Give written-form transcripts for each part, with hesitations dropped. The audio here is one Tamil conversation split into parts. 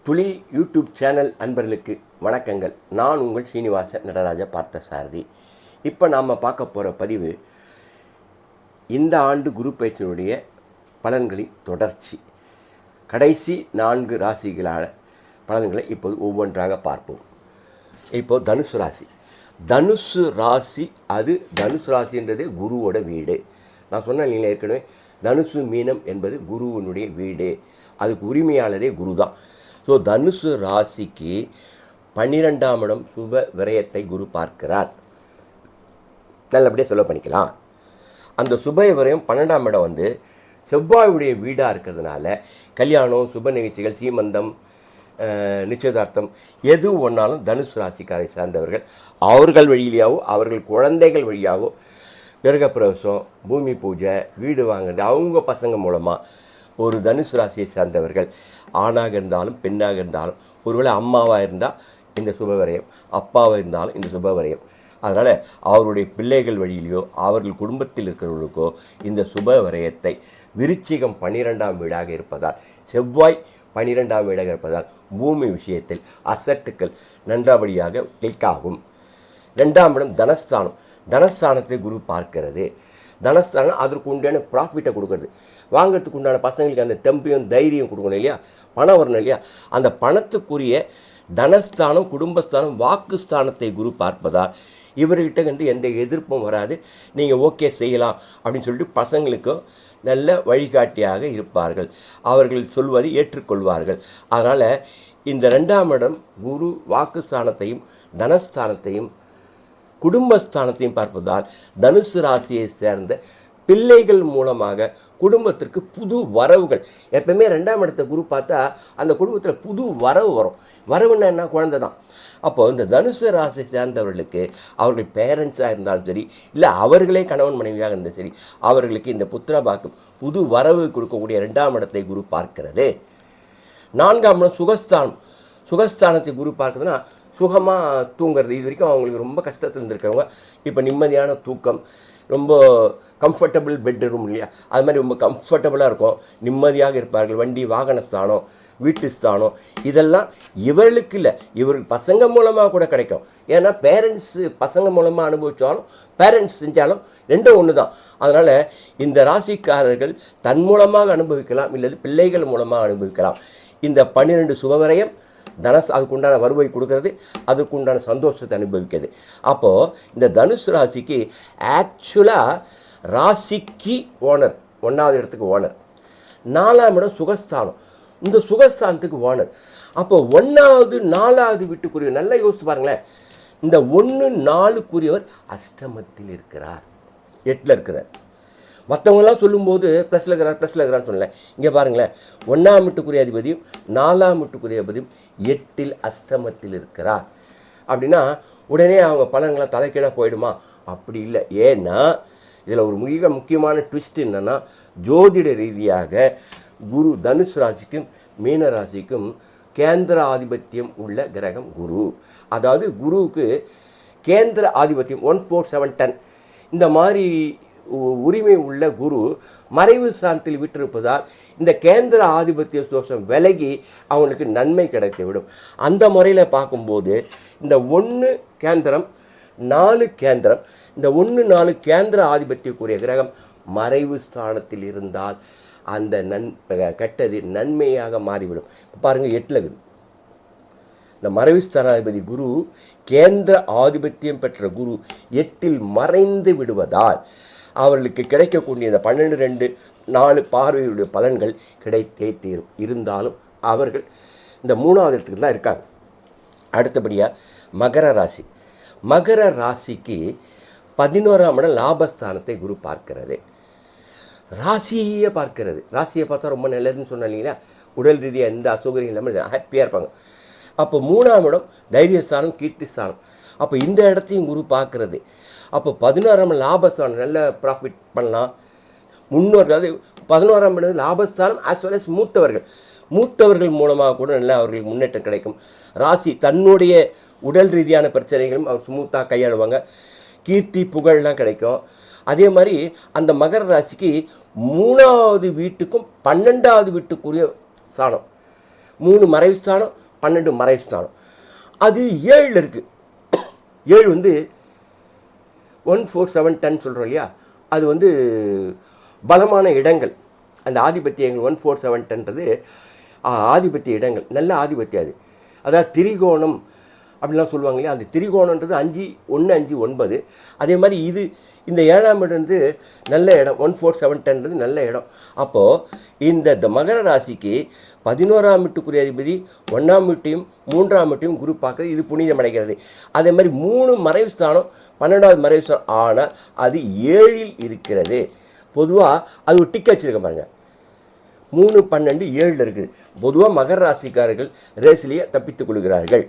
துளி யூடியூப் சேனல் அன்பர்களுக்கு வணக்கங்கள். நான் உங்கள் சீனிவாச நடராஜ பார்த்தசாரதி. இப்போ நாம் பார்க்க போகிற பதிவு இந்த ஆண்டு குரு பயிற்சியினுடைய பலன்களின் தொடர்ச்சி. கடைசி 4 ராசிகளான பலன்களை இப்போது ஒவ்வொன்றாக பார்ப்போம். இப்போது தனுசு ராசி. தனுசு ராசி தனுசு ராசின்றதே குருவோட வீடு. நான் சொன்னேன் நீங்கள் ஏற்கனவே, தனுசு மீனம் என்பது குருவினுடைய வீடு. அதுக்கு உரிமையாளரே குரு தான். ஸோ தனுசு ராசிக்கு 12ஆம் இடம் சுப விரயத்தை குரு பார்க்கிறார். நல்லபடியாக சொல்ல பண்ணிக்கலாம். அந்த சுப விரயம் 12ஆம் இடம் செவ்வாயுடைய வீடாக இருக்கிறதுனால கல்யாணம், சுப நிகழ்ச்சிகள், சீமந்தம், நிச்சயதார்த்தம் எது ஒன்றாலும் தனுசு ராசிக்காரை சார்ந்தவர்கள் அவர்கள் வழியிலேயாவோ அவர்கள் குழந்தைகள் வழியாவோ கிரகப்பிரவேசம், பூமி பூஜை, வீடு வாங்குறது அவங்க பசங்க மூலமாக ஒரு தனுசு ராசியை சார்ந்தவர்கள் ஆணாக இருந்தாலும் பெண்ணாக இருந்தாலும், ஒருவேளை அம்மாவாக இருந்தால் இந்த சுபவிரயம், அப்பாவாக இருந்தாலும் இந்த சுபவிரயம். அதனால் அவருடைய பிள்ளைகள் வழியிலையோ அவர்கள் குடும்பத்தில் இருக்கிறவர்களுக்கோ இந்த சுப விரயத்தை விருச்சிகம் 12ஆம் வீடாக இருப்பதால், செவ்வாய் 12ஆம் வீடாக இருப்பதால் பூமி விஷயத்தில் அசட்டுக்கள் நன்றபடியாக கிளிக் ஆகும். 2ஆம் இடம் தனஸ்தானம். தனஸ்தானத்தை குரு பார்க்கிறது. தனஸ்தானம் அதற்கு உண்டான ப்ராஃபிட்டை கொடுக்கறது, வாங்கிறதுக்கு உண்டான பசங்களுக்கு அந்த தெம்பையும் தைரியம் கொடுக்கணும் இல்லையா, பணம் வரணும் இல்லையா. அந்த பணத்துக்குரிய தனஸ்தானம், குடும்பஸ்தானம், வாக்குஸ்தானத்தை குரு பார்ப்பதால் இவர்கிட்ட எந்த எதிர்ப்பும் வராது. நீங்கள் ஓகே செய்யலாம் அப்படின்னு சொல்லிட்டு பசங்களுக்கும் நல்ல வழிகாட்டியாக இருப்பார்கள். அவர்கள் சொல்வதை ஏற்றுக்கொள்வார்கள். அதனால் இந்த 2ஆம் இடம் குரு வாக்குஸ்தானத்தையும் தனஸ்தானத்தையும் குடும்பஸ்தானத்தையும் பார்ப்பதால் தனுசு ராசியை சேர்ந்த பிள்ளைகள் மூலமாக குடும்பத்திற்கு புது வரவுகள். எப்பவுமே 2ஆம் இடத்தை குரு பார்த்தா அந்த குடும்பத்தில் புது வரவு வரும். வரவுன்னா என்ன? குழந்தை தான். அப்போது இந்த தனுசு ராசியை சேர்ந்தவர்களுக்கு அவர்கள் பேரண்ட்ஸாக இருந்தாலும் சரி, இல்லை அவர்களே கணவன் மனைவியாக இருந்தாலும் சரி, அவர்களுக்கு இந்த புத்திர பாக்கம் புது வரவு கொடுக்கக்கூடிய 2ஆம் இடத்தை குரு பார்க்கிறது. 4ஆம் இடம் சுகஸ்தானம். சுகஸ்தானத்தை குரு பார்க்குதுன்னா சுகமாக தூங்குறது. இது வரைக்கும் அவங்களுக்கு ரொம்ப கஷ்டத்தில் இருந்திருக்கிறவங்க இப்போ நிம்மதியான தூக்கம், ரொம்ப கம்ஃபர்டபுள் பெட்ரூம் இல்லையா, அது மாதிரி ரொம்ப கம்ஃபர்டபுளாக இருக்கும், நிம்மதியாக இருப்பார்கள். வண்டி வாகன ஸ்தானம், வீட்டு ஸ்தானம் இதெல்லாம் இவர்களுக்கு இல்லை, இவருக்கு பசங்க மூலமாக கூட கிடைக்கும். ஏன்னா பேரண்ட்ஸு பசங்க மூலமாக அனுபவித்தாலும் பேரண்ட்ஸ் செஞ்சாலும் ரெண்டும் ஒன்று தான். அதனால் இந்த ராசிக்காரர்கள் தன் மூலமாக அனுபவிக்கலாம், இல்லது பிள்ளைகள் மூலமாக அனுபவிக்கலாம். இந்த 12 சுபவிரயம் அதுக்குண்டான வருவை கொடுக்கறது, அதுக்குண்டான சந்தோஷத்தை அனுபவிக்கிறது. அப்போது இந்த தனுசு ராசிக்கு ஆக்சுவலாக ராசிக்கு ஓனர், 1ஆவது இடத்துக்கு ஓனர். 4ஆம் இடம் சுகஸ்தானம், இந்த சுகஸ்தானத்துக்கு ஓனர். அப்போ 1ஆவது 4ஆவது வீட்டுக்குரிய நல்லா யோசித்து பாருங்களேன். இந்த 1, 4க்குரியவர் அஷ்டமத்தில் இருக்கிறார், 8ல் இருக்கிறார். மற்றவங்களாம் சொல்லும்போது ப்ளஸில் இருக்கிறான்னு சொல்லலை. இங்கே பாருங்களேன், 1ஆம் வீட்டுக்குரிய அதிபதியும் 4ஆம் வீட்டுக்குரிய அதிபதியும் 8ல் அஷ்டமத்தில் இருக்கிறார். அப்படின்னா உடனே அவங்க பலன்களாம் தலைக்கீழாக போயிடுமா? அப்படி இல்லை. ஏன்னா இதில் ஒரு மிக முக்கியமான ட்விஸ்ட் என்னென்னா, ஜோதிட ரீதியாக குரு தனுசு ராசிக்கும் மீன ராசிக்கும் கேந்திர ஆதிபத்தியம் உள்ள கிரகம் குரு. அதாவது குருவுக்கு கேந்திர ஆதிபத்தியம் 1, 4, 7, 10 இந்த மாதிரி உரிமை உள்ள குரு மறைவு ஸ்தானத்தில் விட்டிருப்பதால் இந்த கேந்திர ஆதிபத்திய தோஷம் விலகி அவங்களுக்கு நன்மை கிடைத்துவிடும். அந்த முறையில் பார்க்கும்போது இந்த 1 கேந்திரம் 4 கேந்திரம், இந்த 1, 4 கேந்திர ஆதிபத்தியக்குரிய கிரகம் மறைவு ஸ்தானத்தில் இருந்தால் அந்த கெட்டது நன்மையாக மாறிவிடும். பாருங்கள், 8ல் இருக்குது. இந்த மறைவு ஸ்தானாதிபதி குரு, கேந்திர ஆதிபத்தியம் பெற்ற குரு 8ல் மறைந்து விடுவதால் அவர்களுக்கு கிடைக்கக்கூடிய இந்த 12, 2, 4 பார்வையுடைய பலன்கள் கிடைத்தே தீரும். இருந்தாலும் அவர்கள் இந்த 3ஆவது இடத்துக்கு தான் இருக்காங்க. அடுத்தபடியாக மகர ராசி. மகர ராசிக்கு 11ஆம் இடம் லாபஸ்தானத்தை குரு பார்க்கிறது. ராசியை பார்க்கிறது. ராசியை பார்த்தா ரொம்ப நல்லதுன்னு சொன்னீங்கன்னா உடல் ரீதியாக எந்த அசௌகரியம் இல்லாமல் ஹாப்பியாக இருப்பாங்க. அப்போ 3ஆம் இடம் தைரியஸ்தானம், கீர்த்திஸ்தானம். அப்போ இந்த இடத்தையும் குரு பார்க்குறது. அப்போ 11ஆம் லாபஸ்தானம், நல்ல ப்ராஃபிட் பண்ணலாம். முன்னோர்கள், அதாவது 11ஆம் இடம் லாபஸ்தானம் ஆஸ் வெல் அஸ் மூத்தவர்கள் மூலமாக கூட நல்ல அவர்களுக்கு முன்னேற்றம் கிடைக்கும். ராசி தன்னுடைய உடல் ரீதியான பிரச்சனைகளும் அவர் ஸ்மூத்தாக கையாளுவாங்க. கீர்த்தி புகழ்லாம் கிடைக்கும். அதே மாதிரி அந்த மகர ராசிக்கு 3ஆவது வீட்டுக்கும் 12ஆவது வீட்டுக்குரிய ஸ்தானம், 3 மறைவு ஸ்தானம், 12 மறைவு ஸ்தானம். அது 7 இருக்குது. 7 வந்து 1 4 7 10 சொல்கிறோம் இல்லையா, அது வந்து பலமான இடங்கள். அந்த ஆதிபத்தியங்கள் 1 4 7 10ன்றது ஆதிபத்திய இடங்கள், நல்ல ஆதிபத்தியம் அது. அதாவது திரிகோணம் அப்படிலாம் சொல்லுவாங்க இல்லையா, அந்த திரிகோணன்றது 5 1 5 9. அதே மாதிரி இது இந்த 7ஆம் இடம் வந்து நல்ல இடம், 1 4 7 10ன்றது நல்ல இடம். அப்போது இந்த மகர ராசிக்கு 11ஆம் வீட்டுக்குரிய அதிபதி 1ஆம் வீட்டையும் 3ஆம் வீட்டையும் குரு பார்க்குறது, இது புனிதம் அடைகிறது. அதே மாதிரி 3 மறைவு ஸ்தானம், 12வது மறைவு ஸ்தானம், ஆனால் அது 7ல் இருக்கிறது. பொதுவாக அது ஒரு டிக் வச்சுருக்க பாருங்கள், 3 12 7 இருக்குது. பொதுவாக மகர ராசிக்காரர்கள் ரேஸ்லேயே தப்பித்துக் கொள்கிறார்கள்.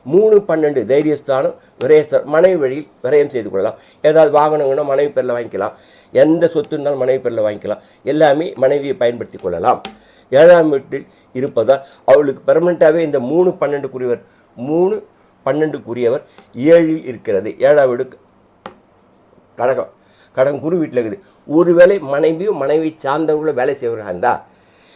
3 12 தைரியஸ்தானம், விரயஸ்தானம், மனைவி வழியில் விரயம் செய்து கொள்ளலாம். ஏதாவது வாகனங்கன்னா மனைவி பேரில் வாங்கிக்கலாம், எந்த சொத்து இருந்தாலும் மனைவி பேரில் வாங்கிக்கலாம், எல்லாமே மனைவியை பயன்படுத்தி கொள்ளலாம். 7ஆம் வீட்டில் இருப்பதால் அவளுக்கு பெர்மனெண்ட்டாகவே இந்த 3 12க்குரியவர் 3 12க்குரியவர் 7ல் இருக்கிறது. 7ஆம் வீடு கடகம் குரு வீட்டில் இருக்குது. ஒருவேளை மனைவியும் மனைவி சார்ந்தவங்கள வேலை செய்வர்களாக இருந்தால்,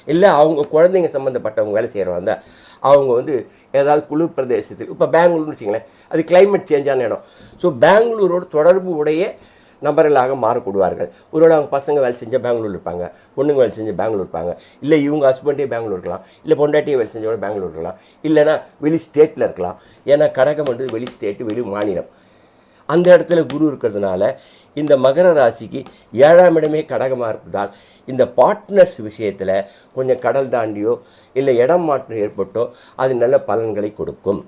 இல்லை அவங்க குழந்தைங்க சம்மந்தப்பட்டவங்க வேலை செய்கிறவங்க இருந்தால், அவங்க வந்து ஏதாவது குளிர் பிரதேசத்துக்கு, இப்போ பெங்களூர்னு வச்சிங்களேன், அது கிளைமேட் சேஞ்சான இடம். ஸோ பெங்களூரோட தொடர்பு உடைய நபர்களாக மாறக்கூடுவார்கள். ஒருவேளை அவங்க பசங்க வேலை செஞ்சால் பெங்களூர் இருப்பாங்க, பொண்ணுங்க வேலை செஞ்சால் பெங்களூர் இருப்பாங்க, இல்லை இவங்க ஹஸ்பண்டே பெங்களூர் இருக்கலாம், இல்லை பொண்டாட்டியே வேலை செஞ்சோட பெங்களூர் இருக்கலாம், இல்லைனா வெளி ஸ்டேட்டில் இருக்கலாம். ஏன்னா கடகம் வந்து வெளி ஸ்டேட்டு, வெளி மாநிலம். அந்த இடத்துல குரு இருக்கிறதுனால இந்த மகர ராசிக்கு 7ஆம் இடமே கடகமாக இருப்பதால் இந்த பார்ட்னர்ஸ் விஷயத்தில் கொஞ்சம் கடல் தாண்டியோ இல்லை இடம் மாற்றம் ஏற்பட்டோ அது நல்ல பலன்களை கொடுக்கும்.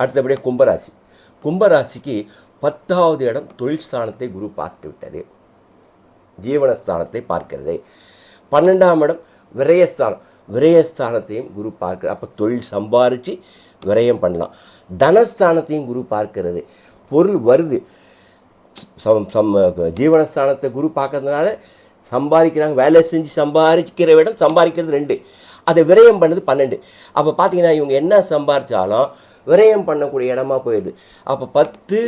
அடுத்தபடியாக கும்பராசி. கும்பராசிக்கு 10வது இடம் தொழில் ஸ்தானத்தை குரு பார்த்து விட்டது, ஜீவனஸ்தானத்தை பார்க்கிறது. 12ஆம் இடம் விரயஸ்தானம், விரயஸ்தானத்தையும் குரு பார்க்கிறது. அப்போ தொழில் சம்பாரித்து விரயம் பண்ணலாம். தனஸ்தானத்தையும் குரு பார்க்கிறது, பொருள் வருது. ஜீவனஸ்தானத்தை குரு பார்க்கறதுனால சம்பாதிக்கிறாங்க, வேலை செஞ்சு சம்பாதிக்கிற விட சம்பாதிக்கிறது 2, அதை விரயம் பண்ணது 12. அப்போ பார்த்தீங்கன்னா இவங்க என்ன சம்பாதிச்சாலும் விரயம் பண்ணக்கூடிய இடமா போயிடுது. அப்போ 10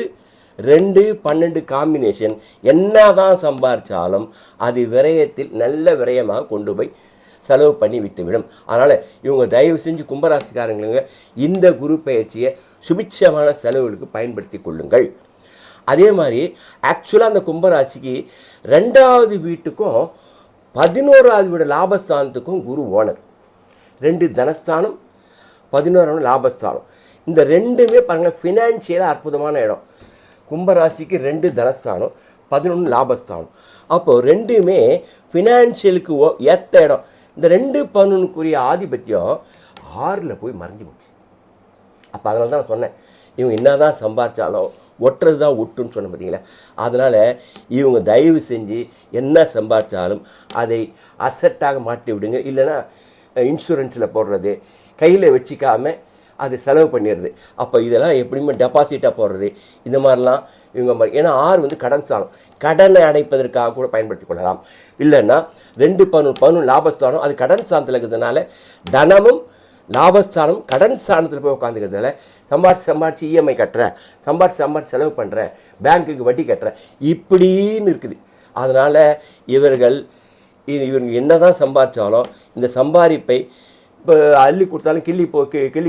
2 12 காம்பினேஷன் என்ன தான் சம்பாதிச்சாலும் அது விரயத்தில் நல்ல விரயமாக கொண்டு போய் செலவு பண்ணி விட்டுவிடும். அதனால் இவங்க தயவு செஞ்சு கும்பராசிக்காரங்களுங்க இந்த குரு பயிற்சியை சுபிட்சமான செலவுகளுக்கு பயன்படுத்தி கொள்ளுங்கள். அதே மாதிரி ஆக்சுவலாக அந்த கும்பராசிக்கு 2வது வீட்டுக்கும் 11வது வீடு லாபஸ்தானத்துக்கும் குரு ஓனர். 2 தனஸ்தானம், 11 லாபஸ்தானம். இந்த 2மே பாருங்கள் ஃபினான்ஷியலாக அற்புதமான இடம். கும்பராசிக்கு 2 தனஸ்தானம், 11 லாபஸ்தானம். அப்போது 2மே ஃபினான்ஷியலுக்கு ஏற்ற இடம். இந்த 2 11க்குரிய ஆதிபத்தியம் 6ல் போய் மறைஞ்சு போச்சு. அப்போ அதனால தான் நான் சொன்னேன், இவங்க என்ன தான் சம்பாதிச்சாலும் ஒட்டுறது தான் ஒட்டுன்னு சொன்ன பார்த்தீங்களா. அதனால் இவங்க தயவு செஞ்சு என்ன சம்பாதிச்சாலும் அதை அசட்டாக மாட்டி விடுங்க. இல்லைன்னா இன்சூரன்ஸில் போடுறது, கையில் வச்சிக்காமல் அது செலவு பண்ணிடுறது. அப்போ இதெல்லாம் எப்படியுமே டெபாசிட்டாக போடுறது, இந்த மாதிரிலாம் இவங்க மாதிரி. ஏன்னா 6 வந்து கடன் ஸ்தானம், கடனை அடைப்பதற்காக கூட பயன்படுத்தி கொள்ளலாம். இல்லைன்னா 2 11 லாபஸ்தானம், அது கடன் ஸ்தானத்தில் இருக்கிறதுனால தனமும் லாபஸ்தானம் கடன் ஸ்தானத்தில் போய் உட்காந்துக்கிறதுனால சம்பாரிச்சு இஎம்ஐ கட்டுறேன், சம்பாரிச்சு செலவு பண்ணுறேன், பேங்க்குக்கு வட்டி கட்டுறேன், இப்படின்னு இருக்குது. அதனால் இவர்கள் என்ன தான் சம்பாதிச்சாலும் இந்த சம்பாதிப்பை இப்போ அள்ளி கொடுத்தாலும் கிள்ளி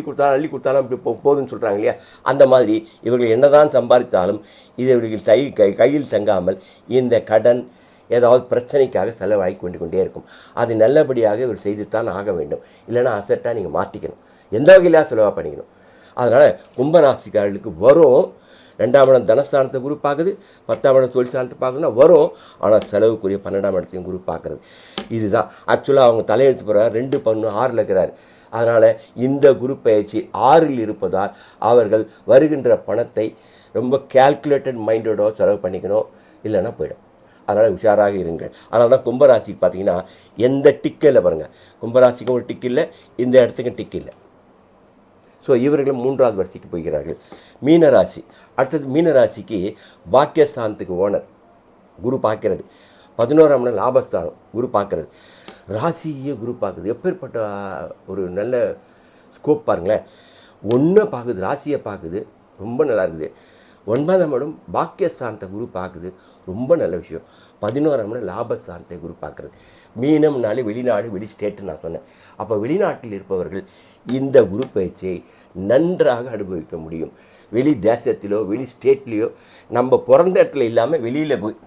கொடுத்தாலும் அள்ளி கொடுத்தாலும் இப்படி போதுன்னு சொல்கிறாங்க இல்லையா, அந்த மாதிரி இவர்கள் என்ன தான் சம்பாதித்தாலும் இது இவர்கள் கையில் தங்காமல் இந்த கடன் ஏதாவது பிரச்சனைக்காக செலவாகி கொண்டே இருக்கும். அது நல்லபடியாக இவர் செய்துத்தான் ஆக வேண்டும். இல்லைன்னா அசட்டாக நீங்கள் மாற்றிக்கணும், எந்த வகையிலாக செலவாக பண்ணிக்கணும். அதனால் கும்பராசிக்காரர்களுக்கு வரும். 2ஆம் இடம் தனஸ்தானத்தை குரு பார்க்குது, 10ஆம் இடம் தொழில் ஸ்தானத்தை பார்க்குதுன்னா வரும். ஆனால் செலவுக்குரிய 12ஆம் இடத்தையும் குரு பார்க்குறது. இதுதான் ஆக்சுவலாக அவங்க தலையெழுத்து போகிறார். 2 11 6ல் இருக்கிறார். அதனால் இந்த குரு பயிற்சி 6ல் இருப்பதால் அவர்கள் வருகின்ற பணத்தை ரொம்ப கேல்குலேட்டட் மைண்டோட செலவு பண்ணிக்கணும், இல்லைன்னா போயிடும். அதனால் உஷாராக இருங்கள். அதனால தான் கும்பராசிக்கு பார்த்தீங்கன்னா எந்த டிக்கு இல்லை பாருங்கள். கும்பராசிக்கும் ஒரு டிக்கு இல்லை, இந்த இடத்துக்கும் டிக்கு இல்லை. ஸோ இவர்களும் 3வது வரிசைக்கு போகிறார்கள். மீனராசி. அடுத்தது மீனராசிக்கு பாக்கியஸ்தானத்துக்கு ஓனர் குரு பார்க்கிறது. 11ஆம் இடம் லாபஸ்தானம் குரு பார்க்கறது. ராசியே குரு பார்க்குது. எப்பேற்பட்ட ஒரு நல்ல ஸ்கோப் பாருங்களேன். ஒன்றை பார்க்குது, ராசியை பார்க்குது, ரொம்ப நல்லா இருக்குது. 9ஆம் இடம் பாக்கியஸ்தானத்தை குரு பார்க்குது, ரொம்ப நல்ல விஷயம். 11ஆம் இடம் லாபஸ்தானத்தை குரு பார்க்குறது. மீனம்னாலே வெளிநாடு, வெளி ஸ்டேட்டு நான் சொன்னேன். அப்போ வெளிநாட்டில் இருப்பவர்கள் இந்த குரு பயிற்சியை நன்றாக அனுபவிக்க முடியும். வெளி தேசத்திலோ வெளி ஸ்டேட்லேயோ நம்ம பிறந்த இடத்துல இல்லாமல் வெளியில் போய்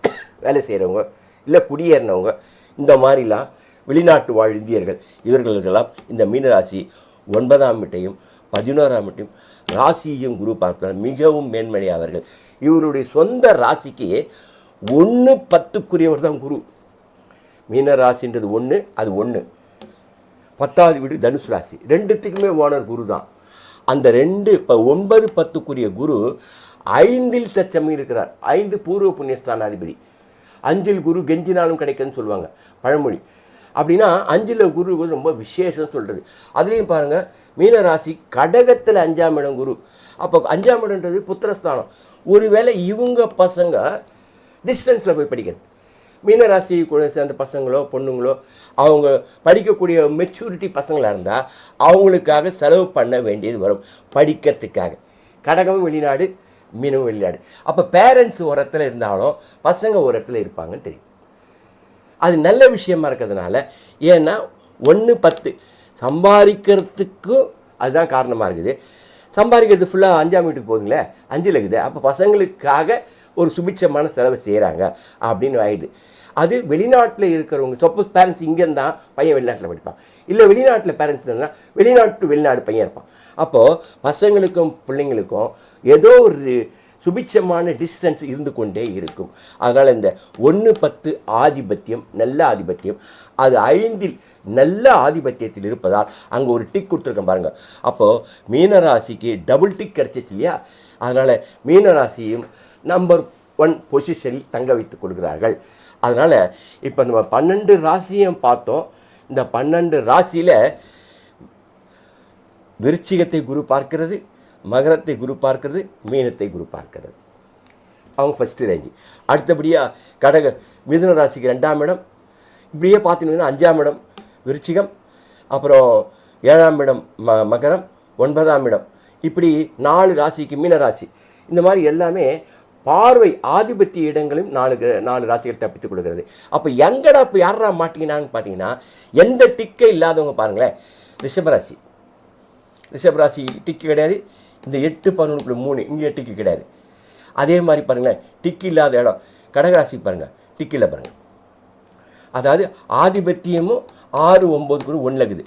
வேலை செய்கிறவங்க, இல்லை குடியேறினவங்க, இந்த மாதிரிலாம் வெளிநாட்டு வாழ் இந்தியர்கள், இவர்களுக்கெல்லாம் இந்த மீனராசி 9ஆம் வீட்டையும் 11ஆம் வீட்டையும் ராசியையும் குரு பார்ப்பதால் மிகவும் மேன்மையாவார்கள். இவருடைய சொந்த ராசிக்கு 1-10க்குரியவர் தான் குரு. மீன ராசின்றது 1, அது 1. 10வது வீடு தனுசு ராசி, ரெண்டுத்துக்குமே ஓனர் குரு தான். அந்த 2 இப்போ 9-10க்குரிய குரு 5ல் தச்சமி இருக்கிறார். 5 பூர்வ புண்ணியஸ்தானாதிபதி. 5ல் குரு கெஞ்சினாலும் கிடைக்குன்னு சொல்லுவாங்க பழமொழி. அப்படின்னா 5ல் குரு ரொம்ப விசேஷம் சொல்கிறது. அதுலேயும் பாருங்கள், மீனராசி கடகத்தில் 5ஆம் இடம் குரு. அப்போ 5ஆம் இடம்ன்றது புத்திரஸ்தானம். ஒருவேளை இவங்க பசங்க டிஸ்டன்ஸில் போய் படிக்கிறது, மீனராசி கூட சேர்ந்த பசங்களோ பொண்ணுங்களோ அவங்க படிக்கக்கூடிய மெச்சூரிட்டி பசங்களாக இருந்தால் அவங்களுக்காக செலவு பண்ண வேண்டியது வரும் படிக்கிறதுக்காக. கடகமும் வெளிநாடு, மீனமும் வெளிநாடு. அப்போ பேரண்ட்ஸ் ஒரு இடத்துல இருந்தாலும் பசங்க ஒரு இடத்துல இருப்பாங்கன்னு தெரியும். அது நல்ல விஷயமா இருக்கிறதுனால, ஏன்னா 1-10 சம்பாதிக்கிறதுக்கும் அதுதான் காரணமாக இருக்குது. சம்பாதிக்கிறது ஃபுல்லாக 5ஆம் வீட்டுக்கு போகுதுங்களே, 5ல் இருக்குது. அப்போ பசங்களுக்காக ஒரு சுபிட்சமான செலவை செய்கிறாங்க அப்படின்னு ஆயிடுது. அது வெளிநாட்டில் இருக்கிறவங்க, சப்போஸ் பேரண்ட்ஸ் இங்கே இருந்தால் பையன் வெளிநாட்டில் படிப்பான், இல்லை வெளிநாட்டில் பேரண்ட்ஸ் இருந்தால் வெளிநாட்டு வெளிநாடு பையன் இருப்பான். அப்போது பசங்களுக்கும் பிள்ளைங்களுக்கும் ஏதோ ஒரு சுபிட்சமான டிஸ்டன்ஸ் இருந்து கொண்டே இருக்கும். அதனால் இந்த 1-10 ஆதிபத்தியம் நல்ல ஆதிபத்தியம், அது 5ல் நல்ல ஆதிபத்தியத்தில் இருப்பதால் அங்கே ஒரு டிக் கொடுத்துருக்கேன் பாருங்கள். அப்போது மீனராசிக்கு டபுள் டிக் கிடச்சிச்சு இல்லையா? அதனால் மீனராசியும் நம்பர் 1 பொசிஷனில் தங்க வைத்து கொடுக்குறார்கள். அதனால் இப்போ நம்ம 12 ராசியும் பார்த்தோம். இந்த 12 ராசியில் விருச்சிகத்தை குரு பார்க்கிறது, மகரத்தை குரு பார்க்கிறது, மீனத்தை குரு பார்க்கிறது. அவங்க ஃபஸ்ட்டு ரேஞ்சு. அடுத்தபடியாக மிதுன ராசிக்கு 2ஆம் இடம். இப்படியே பார்த்தீங்கன்னா 5ஆம் இடம் விருச்சிகம், அப்புறம் 7ஆம் இடம் மகரம், 9ஆம் இடம். இப்படி 4 ராசிக்கு மீனராசி. இந்த மாதிரி எல்லாமே பார்வை ஆதிபத்திய இடங்களும் 4 ராசிகள் தப்பித்துக் கொடுக்கிறது. அப்போ எங்கடா இப்போ யாரா மாட்டிங்கன்னான்னு பார்த்தீங்கன்னா, எந்த டிக்கே இல்லாதவங்க பாருங்களேன். ரிஷபராசி டிக்கு கிடையாது. இந்த 8-11-3 இங்கே டிக்கு கிடையாது. அதே மாதிரி பாருங்களேன், டிக்கு இல்லாத இடம் கடகராசி பாருங்கள், டிக்கு இல்லை பாருங்கள். அதாவது ஆதிபத்தியமும் 6-9 கூட 1 இருக்குது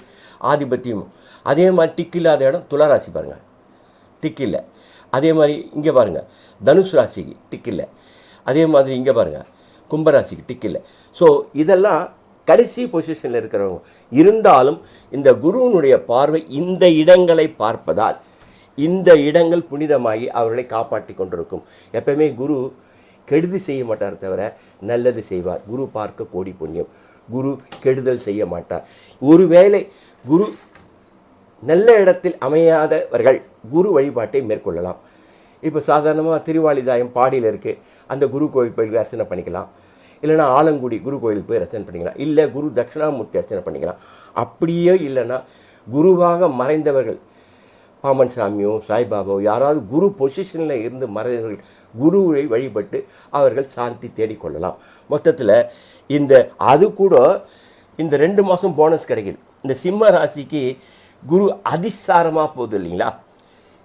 ஆதிபத்தியமும். அதே மாதிரி டிக்கு இல்லாத இடம் துளாராசி பாருங்கள், டிக்கு இல்லை. அதே மாதிரி இங்கே பாருங்கள் தனுசு ராசிக்கு டிக்கு இல்லை. அதே மாதிரி இங்கே பாருங்கள் கும்பராசிக்கு டிக்கு இல்லை. ஸோ இதெல்லாம் கடைசி பொசிஷனில் இருக்கிறவங்க. இருந்தாலும் இந்த குருவினுடைய பார்வை இந்த இடங்களை பார்ப்பதால் இந்த இடங்கள் புனிதமாகி அவர்களை காப்பாற்றி கொண்டிருக்கும். எப்பவுமே குரு கெடுதி செய்ய மாட்டார் தவிர நல்லது செய்வார். குரு பார்க்க கோடி புண்ணியம். குரு கெடுதல் செய்ய மாட்டார். ஒருவேளை குரு நல்ல இடத்தில் அமையாதவர்கள் குரு வழிபாட்டை மேற்கொள்ளலாம். இப்போ சாதாரணமாக திருவாலிதாயம் பாடியில் இருக்குது, அந்த குரு கோயில் போய் அர்ச்சனை பண்ணிக்கலாம். இல்லைனா ஆலங்குடி குரு கோயிலுக்கு போய் அர்ச்சனை பண்ணிக்கலாம். இல்லை குரு தட்சிணாமூர்த்தி அர்ச்சனை பண்ணிக்கலாம். அப்படியே இல்லைன்னா குருவாக மறைந்தவர்கள் பாமன் சாமியோ சாய்பாபாவோ யாராவது குரு பொசிஷனில் இருந்து மறைந்தவர்கள் குருவை வழிபட்டு அவர்கள் சாந்தி தேடிக்கொள்ளலாம். மொத்தத்தில் அது கூட இந்த 2 மாதம் போனஸ் கிடைக்கிது. இந்த சிம்ம ராசிக்கு குரு அதிசாரமாக போகுது இல்லைங்களா?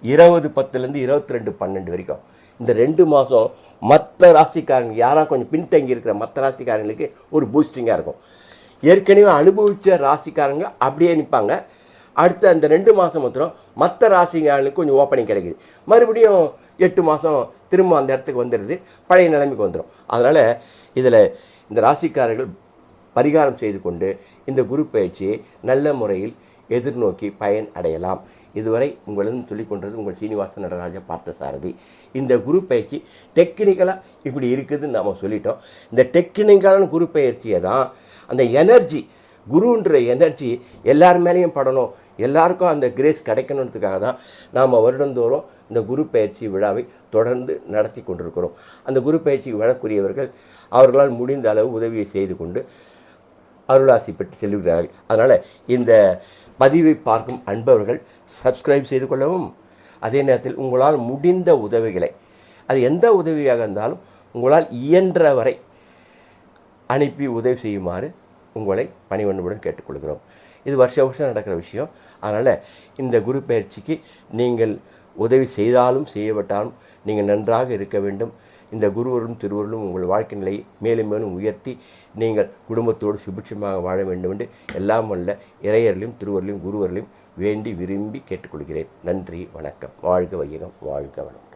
20-10 22-12 வரைக்கும் இந்த 2 மாதம் மற்ற ராசிக்காரங்க யாராவது கொஞ்சம் பின்தங்கி இருக்கிற மற்ற ராசிக்காரங்களுக்கு ஒரு பூஸ்டிங்காக இருக்கும். ஏற்கனவே அனுபவித்த ராசிக்காரங்க அப்படியே நிற்பாங்க. அடுத்த அந்த 2 மாதம் மாத்திரம் மற்ற ராசிக்காரங்களுக்கு கொஞ்சம் ஓப்பனிங் கிடைக்குது. மறுபடியும் 8 மாதம் திரும்ப அந்த இடத்துக்கு வந்துடுது, பழைய நிலைமைக்கு வந்துடும். அதனால் இதில் இந்த ராசிக்காரர்கள் பரிகாரம் செய்து கொண்டு இந்த குரு பயிற்சியை நல்ல முறையில் எதிர்நோக்கி பயன் அடையலாம். இதுவரை உங்களிடம் சொல்லிக் கொண்டது உங்கள் சீனிவாச நடராஜ பார்த்தசாரதி. இந்த குரு பயிற்சி டெக்னிக்கலாக இப்படி இருக்குதுன்னு நாம் சொல்லிட்டோம். இந்த டெக்னிக்கலான குரு பயிற்சியை தான் அந்த எனர்ஜி, குருன்ற எனர்ஜி எல்லார் மேலேயும் படணும், எல்லாருக்கும் அந்த கிரேஸ் கிடைக்கணுன்றதுக்காக தான் நாம் வருடந்தோறும் இந்த குரு பயிற்சி விழாவை தொடர்ந்து நடத்தி கொண்டிருக்கிறோம். அந்த குரு பயிற்சிக்கு வரக்கூடியவர்கள் அவர்களால் முடிந்த அளவு உதவியை செய்து கொண்டு அருளாசி பெற்று செல்கிறார்கள். அதனால் இந்த பதிவை பார்க்கும் அன்பவர்கள் சப்ஸ்கிரைப் செய்து கொள்ளவும், அதே நேரத்தில் உங்களால் முடிந்த உதவிகளை அது எந்த உதவியாக இருந்தாலும் உங்களால் இயன்ற வரை அனுப்பி உதவி செய்யுமாறு உங்களை பணிவன்புடன் கேட்டுக்கொள்கிறோம். இது வருஷம் நடக்கிற விஷயம். அதனால் இந்த குரு பயிற்சிக்கு நீங்கள் உதவி செய்தாலும் செய்யப்பட்டாலும் நீங்கள் நன்றாக இருக்க வேண்டும். இந்த குருவரும் திருவருளும் உங்கள் வாழ்க்கை நிலையை மேலும் மேலும் உயர்த்தி நீங்கள் குடும்பத்தோடு சுபிட்சமாக வாழ வேண்டும் என்று எல்லாம் வல்ல இறையர்களையும் திருவருளையும் குருவர்களையும் வேண்டி விரும்பி கேட்டுக்கொள்கிறேன். நன்றி, வணக்கம். வாழ்க வையகம், வாழ்க வளம்.